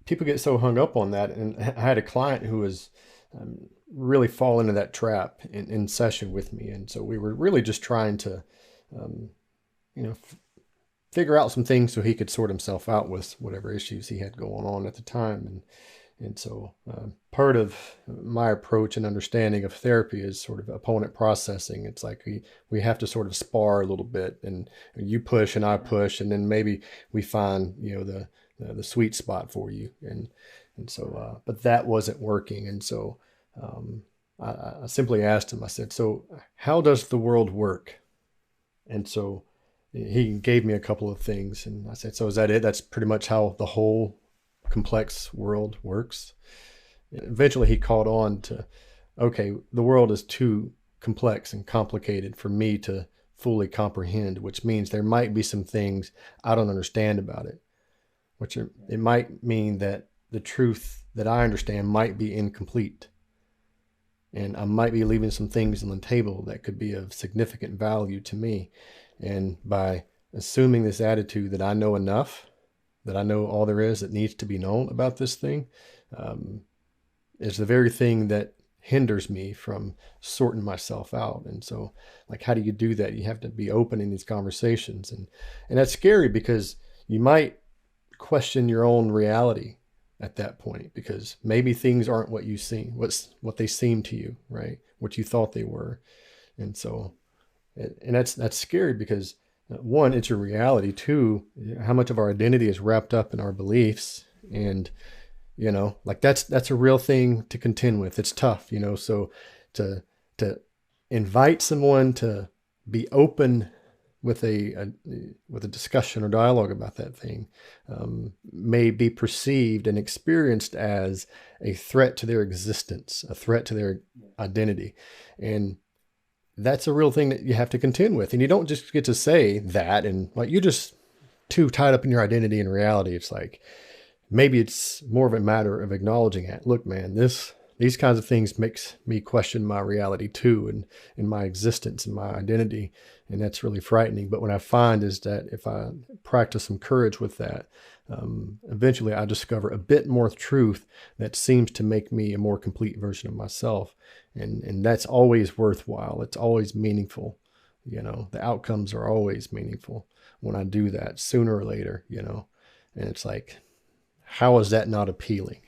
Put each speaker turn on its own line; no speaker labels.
people get so hung up on that. And I had a client who was really fall into that trap in session with me. And so we were really just trying to, um, you know, figure out some things so he could sort himself out with whatever issues he had going on at the time. And so part of my approach and understanding of therapy is sort of opponent processing. It's like we have to sort of spar a little bit, and you push and I push, and then maybe we find, the sweet spot for you. And so, but that wasn't working. And so I simply asked him, I said, so how does the world work? And so he gave me a couple of things, and I said, so is that it? That's pretty much how the whole complex world works. Eventually, he caught on to, okay, the world is too complex and complicated for me to fully comprehend, which means there might be some things I don't understand about it, it might mean that the truth that I understand might be incomplete. And I might be leaving some things on the table that could be of significant value to me. And by assuming this attitude that I know enough, that I know all there is that needs to be known about this thing, um, is the very thing that hinders me from sorting myself out. And so, like, how do you do that? You have to be open in these conversations, and that's scary because you might question your own reality at that point, because maybe things aren't what you see, what they seem to you, right? What you thought they were. And so, and that's scary because one, it's your reality. Two, how much of our identity is wrapped up in our beliefs. And like that's a real thing to contend with. It's tough, so to to invite someone to be open with a discussion or dialogue about that thing, may be perceived and experienced as a threat to their existence, a threat to their identity. And that's a real thing that you have to contend with. And you don't just get to say that and like you're just too tied up in your identity and reality. It's like maybe it's more of a matter of acknowledging it. Look, man, these kinds of things makes me question my reality too, and my existence and my identity. And that's really frightening. But what I find is that if I practice some courage with that, eventually I discover a bit more truth that seems to make me a more complete version of myself. And that's always worthwhile. It's always meaningful. The outcomes are always meaningful when I do that sooner or later, and it's like, how is that not appealing?